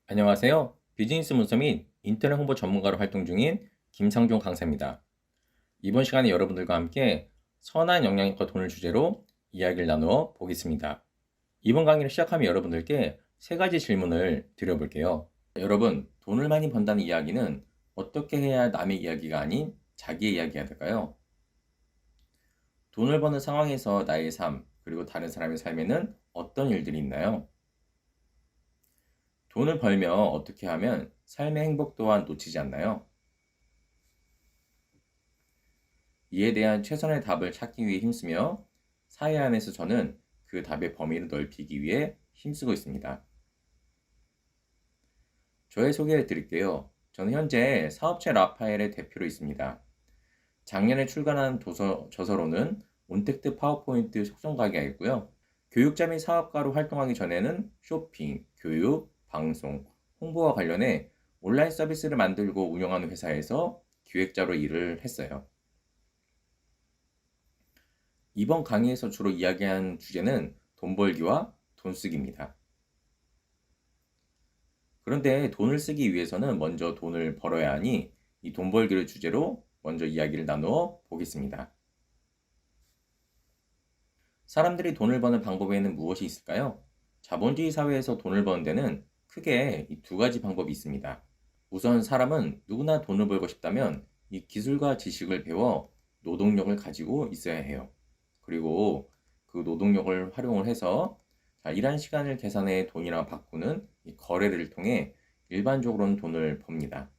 안녕하세요. 비즈니스 문서 및 인터넷 홍보 전문가로 활동 중인 김상종 강사입니다. 이번 시간에 여러분들과 함께 선한 영향력과 돈을 주제로 이야기를 나누어 보겠습니다. 이번 강의를 시작하면 여러분들께 세 가지 질문을 드려볼게요. 여러분, 돈을 많이 번다는 이야기는 어떻게 해야 남의 이야기가 아닌 자기의 이야기가 될까요? 돈을 버는 상황에서 나의 삶, 그리고 다른 사람의 삶에는 어떤 일들이 있나요? 돈을 벌며 어떻게 하면 삶의 행복 또한 놓치지 않나요? 이에 대한 최선의 답을 찾기 위해 힘쓰며 사회 안에서 저는 그 답의 범위를 넓히기 위해 힘쓰고 있습니다. 저의 소개를 드릴게요. 저는 현재 사업체 라파엘의 대표로 있습니다. 작년에 출간한 저서로는 온택트 파워포인트 속성 가게였고요. 교육자 및 사업가로 활동하기 전에는 쇼핑, 교육, 방송, 홍보와 관련해 온라인 서비스를 만들고 운영하는 회사에서 기획자로 일을 했어요. 이번 강의에서 주로 이야기한 주제는 돈 벌기와 돈 쓰기입니다. 그런데 돈을 쓰기 위해서는 먼저 돈을 벌어야 하니 이 돈 벌기를 주제로 먼저 이야기를 나누어 보겠습니다. 사람들이 돈을 버는 방법에는 무엇이 있을까요? 자본주의 사회에서 돈을 버는 데는 크게 이 두 가지 방법이 있습니다. 우선 사람은 누구나 돈을 벌고 싶다면 이 기술과 지식을 배워 노동력을 가지고 있어야 해요. 그리고 그 노동력을 활용을 해서 일한 시간을 계산해 돈이나 바꾸는 이 거래를 통해 일반적으로는 돈을 법니다.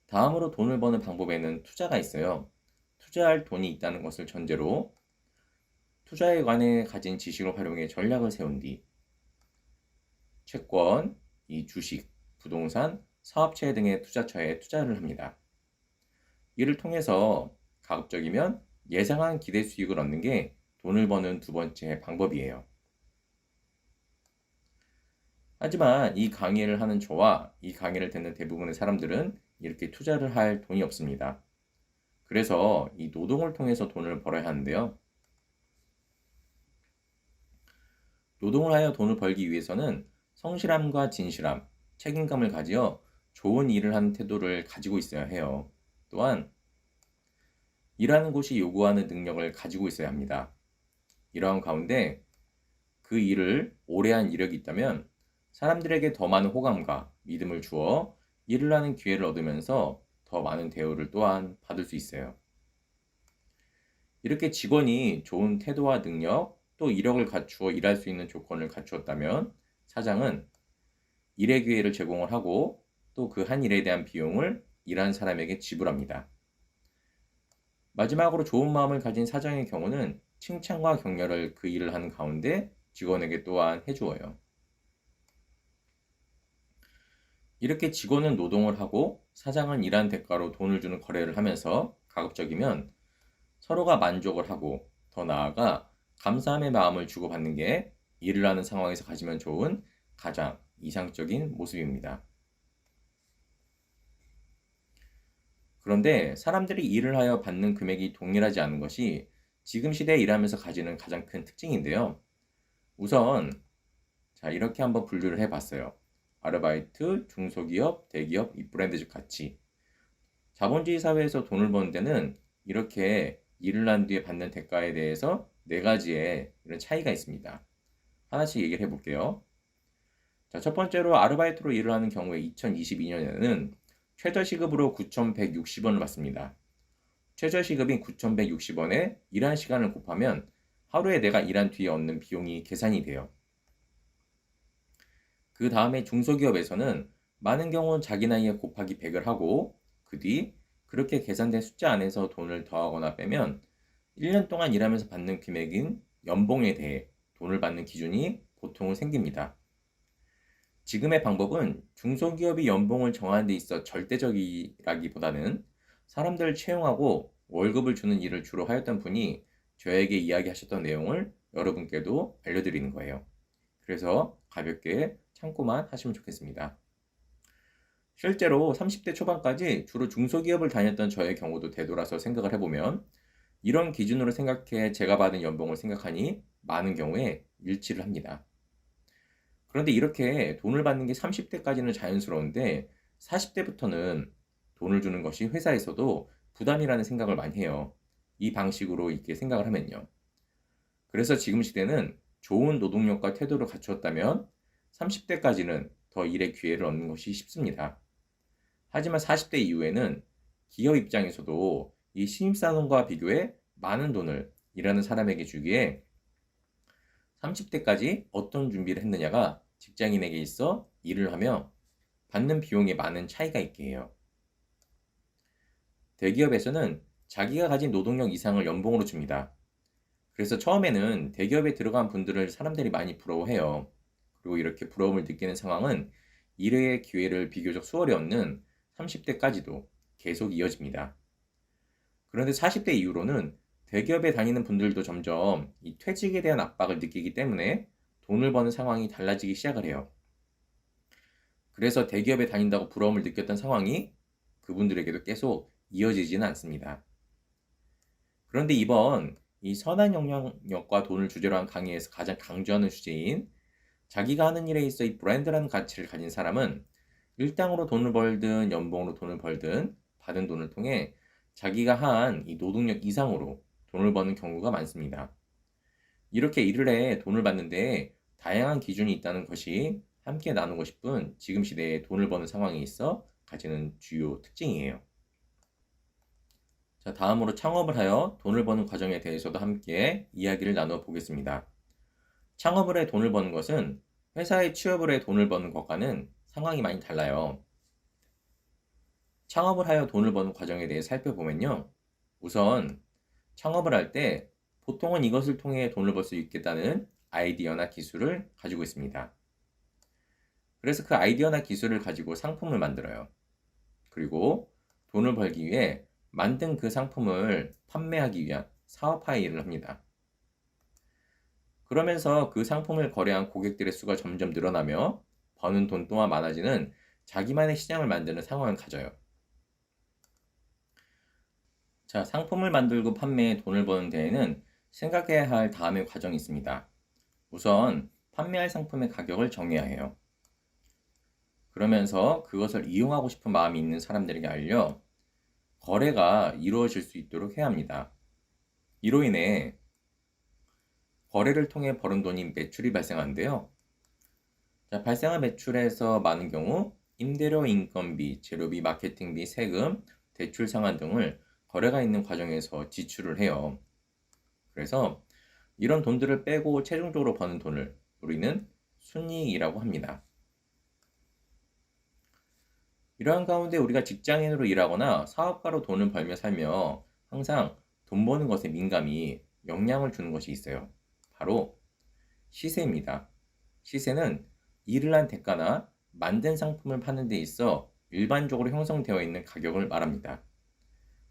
다음으로 돈을 버는 방법에는 투자가 있어요. 투자할 돈이 있다는 것을 전제로 투자에 관해 가진 지식을 활용해 전략을 세운 뒤 채권, 이 주식, 부동산, 사업체 등의 투자처에 투자를 합니다. 이를 통해서 가급적이면 예상한 기대 수익을 얻는 게 돈을 버는 두 번째 방법이에요. 하지만 이 강의를 하는 저와 이 강의를 듣는 대부분의 사람들은 이렇게 투자를 할 돈이 없습니다. 그래서 이 노동을 통해서 돈을 벌어야 하는데요. 노동을 하여 돈을 벌기 위해서는 성실함과 진실함, 책임감을 가지어 좋은 일을 하는 태도를 가지고 있어야 해요. 또한 일하는 곳이 요구하는 능력을 가지고 있어야 합니다. 이러한 가운데 그 일을 오래 한 이력이 있다면 사람들에게 더 많은 호감과 믿음을 주어 일을 하는 기회를 얻으면서 더 많은 대우를 또한 받을 수 있어요. 이렇게 직원이 좋은 태도와 능력, 또 이력을 갖추어 일할 수 있는 조건을 갖추었다면 사장은 일의 기회를 제공을 하고 또 그 한 일에 대한 비용을 일한 사람에게 지불합니다. 마지막으로 좋은 마음을 가진 사장의 경우는 칭찬과 격려를 그 일을 하는 가운데 직원에게 또한 해주어요. 이렇게 직원은 노동을 하고 사장은 일한 대가로 돈을 주는 거래를 하면서 가급적이면 서로가 만족을 하고 더 나아가 감사함의 마음을 주고받는 게 일을 하는 상황에서 가지면 좋은 가장 이상적인 모습입니다. 그런데 사람들이 일을 하여 받는 금액이 동일하지 않은 것이 지금 시대에 일하면서 가지는 가장 큰 특징인데요. 우선 이렇게 한번 분류를 해봤어요. 아르바이트, 중소기업, 대기업, 이 브랜드적 가치. 자본주의 사회에서 돈을 버는 데는 이렇게 일을 한 뒤에 받는 대가에 대해서 네 가지의 이런 차이가 있습니다. 하나씩 얘기를 해볼게요. 첫 번째로 아르바이트로 일을 하는 경우에 2022년에는 최저시급으로 9,160원을 받습니다. 최저시급인 9,160원에 일한 시간을 곱하면 하루에 내가 일한 뒤에 얻는 비용이 계산이 돼요. 그 다음에 중소기업에서는 많은 경우 자기 나이에 곱하기 100을 하고 그 뒤 그렇게 계산된 숫자 안에서 돈을 더하거나 빼면 1년 동안 일하면서 받는 금액인 연봉에 대해 돈을 받는 기준이 보통은 생깁니다. 지금의 방법은 중소기업이 연봉을 정하는 데 있어 절대적이라기보다는 사람들을 채용하고 월급을 주는 일을 주로 하였던 분이 저에게 이야기하셨던 내용을 여러분께도 알려드리는 거예요. 그래서 가볍게 참고만 하시면 좋겠습니다. 실제로 30대 초반까지 주로 중소기업을 다녔던 저의 경우도 되돌아서 생각을 해보면 이런 기준으로 생각해 제가 받은 연봉을 생각하니 많은 경우에 일치를 합니다. 그런데 이렇게 돈을 받는 게 30대까지는 자연스러운데 40대부터는 돈을 주는 것이 회사에서도 부담이라는 생각을 많이 해요. 이 방식으로 이렇게 생각을 하면요. 그래서 지금 시대는 좋은 노동력과 태도를 갖추었다면 30대까지는 더 일의 기회를 얻는 것이 쉽습니다. 하지만 40대 이후에는 기업 입장에서도 이 신입사원과 비교해 많은 돈을 일하는 사람에게 주기에 30대까지 어떤 준비를 했느냐가 직장인에게 있어 일을 하며 받는 비용에 많은 차이가 있게 해요. 대기업에서는 자기가 가진 노동력 이상을 연봉으로 줍니다. 그래서 처음에는 대기업에 들어간 분들을 사람들이 많이 부러워해요. 그리고 이렇게 부러움을 느끼는 상황은 일의 기회를 비교적 수월히 얻는 30대까지도 계속 이어집니다. 그런데 40대 이후로는 대기업에 다니는 분들도 점점 이 퇴직에 대한 압박을 느끼기 때문에 돈을 버는 상황이 달라지기 시작을 해요. 그래서 대기업에 다닌다고 부러움을 느꼈던 상황이 그분들에게도 계속 이어지지는 않습니다. 그런데 이번 이 선한 영향력과 돈을 주제로 한 강의에서 가장 강조하는 주제인 자기가 하는 일에 있어 이 브랜드라는 가치를 가진 사람은 일당으로 돈을 벌든 연봉으로 돈을 벌든 받은 돈을 통해 자기가 한 이 노동력 이상으로 돈을 버는 경우가 많습니다. 이렇게 일을 해 돈을 받는데 다양한 기준이 있다는 것이 함께 나누고 싶은 지금 시대에 돈을 버는 상황에 있어 가지는 주요 특징이에요. 자, 다음으로 창업을 하여 돈을 버는 과정에 대해서도 함께 이야기를 나누어 보겠습니다. 창업을 해 돈을 버는 것은 회사에 취업을 해 돈을 버는 것과는 상황이 많이 달라요. 창업을 하여 돈을 버는 과정에 대해 살펴보면요. 우선 창업을 할 때 보통은 이것을 통해 돈을 벌 수 있겠다는 아이디어나 기술을 가지고 있습니다. 그래서 그 아이디어나 기술을 가지고 상품을 만들어요. 그리고 돈을 벌기 위해 만든 그 상품을 판매하기 위한 사업화 일을 합니다. 그러면서 그 상품을 거래한 고객들의 수가 점점 늘어나며 버는 돈 또한 많아지는 자기만의 시장을 만드는 상황을 가져요. 자, 상품을 만들고 판매해 돈을 버는 데에는 생각해야 할 다음의 과정이 있습니다. 우선 판매할 상품의 가격을 정해야 해요. 그러면서 그것을 이용하고 싶은 마음이 있는 사람들에게 알려 거래가 이루어질 수 있도록 해야 합니다. 이로 인해 거래를 통해 벌은 돈이 매출이 발생하는데요. 자, 발생한 매출에서 많은 경우 임대료, 인건비, 재료비, 마케팅비, 세금, 대출 상환 등을 거래가 있는 과정에서 지출을 해요. 그래서 이런 돈들을 빼고 최종적으로 버는 돈을 우리는 순이익이라고 합니다. 이러한 가운데 우리가 직장인으로 일하거나 사업가로 돈을 벌며 살며 항상 돈 버는 것에 민감히 영향을 주는 것이 있어요. 바로 시세입니다. 시세는 일을 한 대가나 만든 상품을 파는 데 있어 일반적으로 형성되어 있는 가격을 말합니다.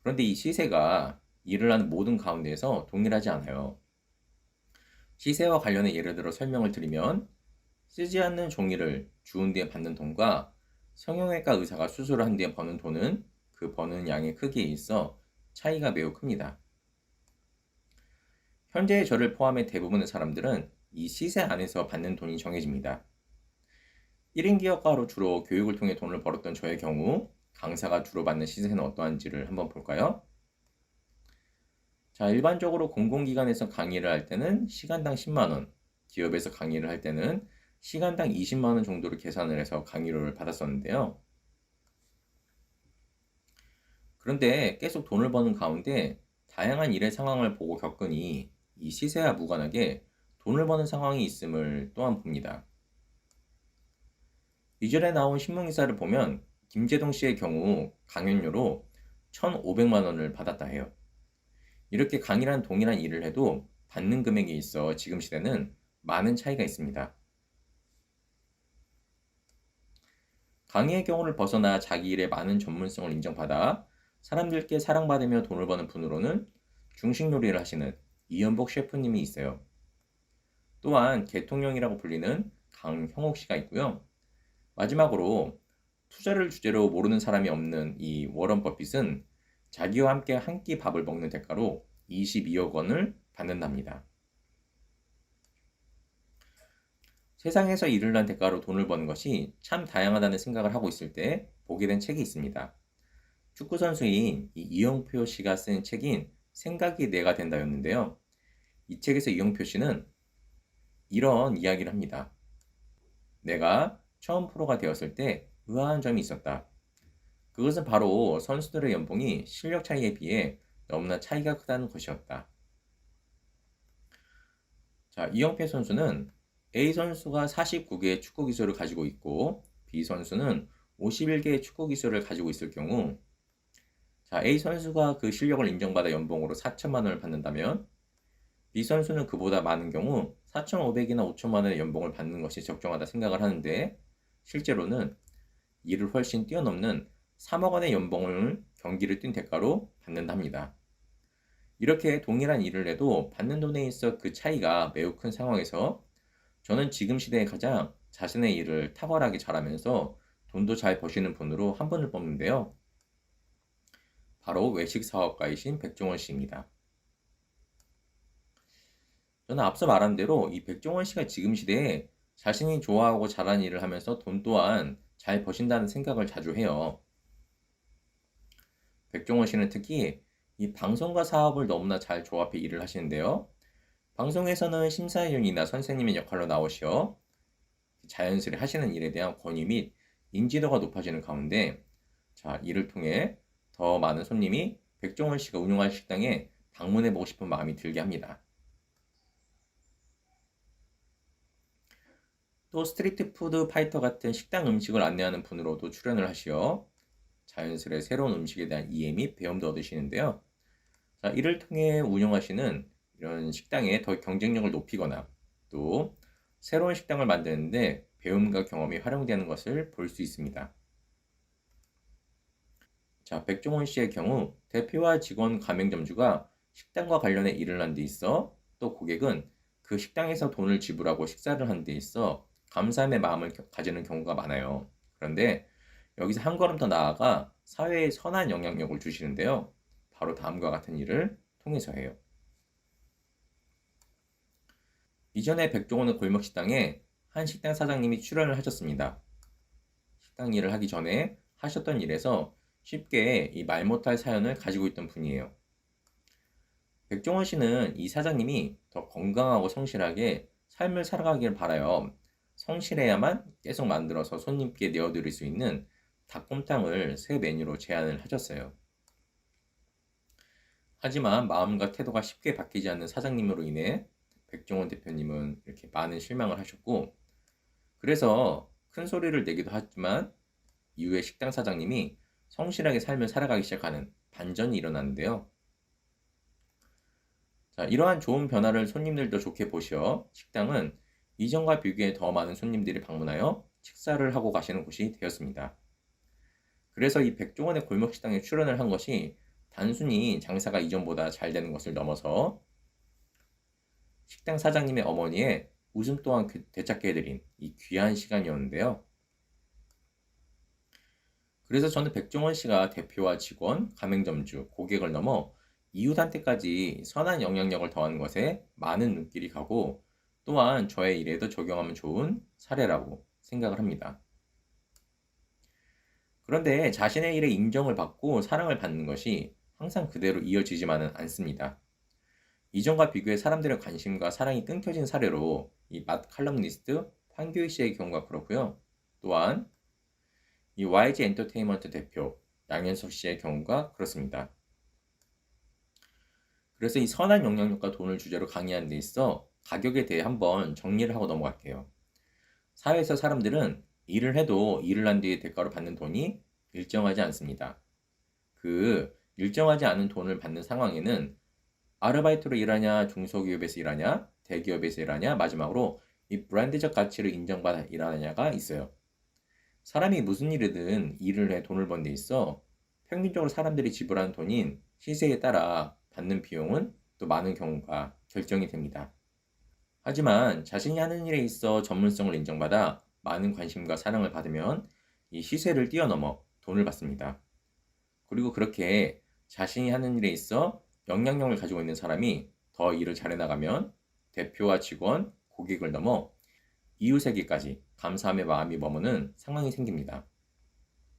그런데 이 시세가 일을 하는 모든 가운데에서 동일하지 않아요. 시세와 관련해 예를 들어 설명을 드리면 쓰지 않는 종이를 주운 뒤에 받는 돈과 성형외과 의사가 수술을 한 뒤에 버는 돈은 그 버는 양의 크기에 있어 차이가 매우 큽니다. 현재의 저를 포함해 대부분의 사람들은 이 시세 안에서 받는 돈이 정해집니다. 1인 기업가로 주로 교육을 통해 돈을 벌었던 저의 경우 강사가 주로 받는 시세는 어떠한지를 한번 볼까요? 자, 일반적으로 공공기관에서 강의를 할 때는 시간당 10만 원, 기업에서 강의를 할 때는 시간당 20만 원 정도를 계산을 해서 강의료를 받았었는데요. 그런데 계속 돈을 버는 가운데 다양한 일의 상황을 보고 겪으니 이 시세와 무관하게 돈을 버는 상황이 있음을 또한 봅니다. 이전에 나온 신문기사를 보면 김재동 씨의 경우 강연료로 1,500만 원을 받았다 해요. 이렇게 강의란 동일한 일을 해도 받는 금액에 있어 지금 시대는 많은 차이가 있습니다. 강의의 경우를 벗어나 자기 일에 많은 전문성을 인정받아 사람들께 사랑받으며 돈을 버는 분으로는 중식 요리를 하시는 이연복 셰프님이 있어요. 또한 개통령이라고 불리는 강형옥 씨가 있고요. 마지막으로 투자를 주제로 모르는 사람이 없는 이 워런 버핏은 자기와 함께 한 끼 밥을 먹는 대가로 22억 원을 받는답니다. 세상에서 일을 한 대가로 돈을 버는 것이 참 다양하다는 생각을 하고 있을 때 보게 된 책이 있습니다. 축구 선수인 이영표 씨가 쓴 책인 생각이 내가 된다였는데요. 이 책에서 이영표 씨는 이런 이야기를 합니다. 내가 처음 프로가 되었을 때 의아한 점이 있었다. 그것은 바로 선수들의 연봉이 실력 차이에 비해 너무나 차이가 크다는 것이었다. 자, 이영표 선수는 A 선수가 49개의 축구 기술을 가지고 있고 B 선수는 51개의 축구 기술을 가지고 있을 경우 자, A 선수가 그 실력을 인정받아 연봉으로 4천만 원을 받는다면 B 선수는 그보다 많은 경우 4,500이나 5천만 원의 연봉을 받는 것이 적정하다 생각을 하는데 실제로는 이를 훨씬 뛰어넘는 3억 원의 연봉을 경기를 뛴 대가로 받는답니다. 이렇게 동일한 일을 해도 받는 돈에 있어 그 차이가 매우 큰 상황에서 저는 지금 시대에 가장 자신의 일을 탁월하게 잘하면서 돈도 잘 버시는 분으로 한 분을 뽑는데요. 바로 외식 사업가이신 백종원 씨입니다. 저는 앞서 말한 대로 이 백종원 씨가 지금 시대에 자신이 좋아하고 잘하는 일을 하면서 돈 또한 잘 버신다는 생각을 자주 해요. 백종원 씨는 특히 이 방송과 사업을 너무나 잘 조합해 일을 하시는데요. 방송에서는 심사위원이나 선생님의 역할로 나오시어 자연스레 하시는 일에 대한 권위 및 인지도가 높아지는 가운데 자, 이를 통해 더 많은 손님이 백종원 씨가 운영할 식당에 방문해 보고 싶은 마음이 들게 합니다. 또 스트리트 푸드 파이터 같은 식당 음식을 안내하는 분으로도 출연을 하시어 자연스레 새로운 음식에 대한 이해 및 배움도 얻으시는데요. 자, 이를 통해 운영하시는 이런 식당의 더 경쟁력을 높이거나 또 새로운 식당을 만드는데 배움과 경험이 활용되는 것을 볼 수 있습니다. 자, 백종원 씨의 경우 대표와 직원 가맹점주가 식당과 관련해 일을 한 데 있어 또 고객은 그 식당에서 돈을 지불하고 식사를 한 데 있어 감사함의 마음을 가지는 경우가 많아요. 그런데 여기서 한 걸음 더 나아가 사회에 선한 영향력을 주시는데요. 바로 다음과 같은 일을 통해서 해요. 이전에 백종원의 골목식당에 한 식당 사장님이 출연을 하셨습니다. 식당 일을 하기 전에 하셨던 일에서 쉽게 이 말 못할 사연을 가지고 있던 분이에요. 백종원 씨는 이 사장님이 더 건강하고 성실하게 삶을 살아가길 바라요. 성실해야만 계속 만들어서 손님께 내어드릴 수 있는 닭곰탕을 새 메뉴로 제안을 하셨어요. 하지만 마음과 태도가 쉽게 바뀌지 않는 사장님으로 인해 백종원 대표님은 이렇게 많은 실망을 하셨고 그래서 큰 소리를 내기도 하지만 이후에 식당 사장님이 성실하게 삶을 살아가기 시작하는 반전이 일어나는데요. 자, 이러한 좋은 변화를 손님들도 좋게 보시어 식당은 이전과 비교해 더 많은 손님들이 방문하여 식사를 하고 가시는 곳이 되었습니다. 그래서 이 백종원의 골목식당에 출연을 한 것이 단순히 장사가 이전보다 잘 되는 것을 넘어서 식당 사장님의 어머니의 웃음 또한 되찾게 해드린 이 귀한 시간이었는데요. 그래서 저는 백종원 씨가 대표와 직원, 가맹점주, 고객을 넘어 이웃한테까지 선한 영향력을 더하는 것에 많은 눈길이 가고 또한 저의 일에도 적용하면 좋은 사례라고 생각을 합니다. 그런데 자신의 일에 인정을 받고 사랑을 받는 것이 항상 그대로 이어지지만은 않습니다. 이전과 비교해 사람들의 관심과 사랑이 끊겨진 사례로 이 맛 칼럼니스트 황교익 씨의 경우가 그렇고요. 또한 이 YG 엔터테인먼트 대표 양현석 씨의 경우가 그렇습니다. 그래서 이 선한 영향력과 돈을 주제로 강의하는 데 있어 가격에 대해 한번 정리를 하고 넘어갈게요. 사회에서 사람들은 일을 해도 일을 한 뒤에 대가로 받는 돈이 일정하지 않습니다. 그 일정하지 않은 돈을 받는 상황에는 아르바이트로 일하냐, 중소기업에서 일하냐, 대기업에서 일하냐, 마지막으로 이 브랜드적 가치를 인정받아 일하느냐가 있어요. 사람이 무슨 일이든 일을 해 돈을 번 데 있어 평균적으로 사람들이 지불하는 돈인 시세에 따라 받는 비용은 또 많은 경우가 결정이 됩니다. 하지만 자신이 하는 일에 있어 전문성을 인정받아 많은 관심과 사랑을 받으면 이 시세를 뛰어넘어 돈을 받습니다. 그리고 그렇게 자신이 하는 일에 있어 영향력을 가지고 있는 사람이 더 일을 잘해 나가면 대표와 직원, 고객을 넘어 이웃에게까지 감사함의 마음이 머무는 상황이 생깁니다.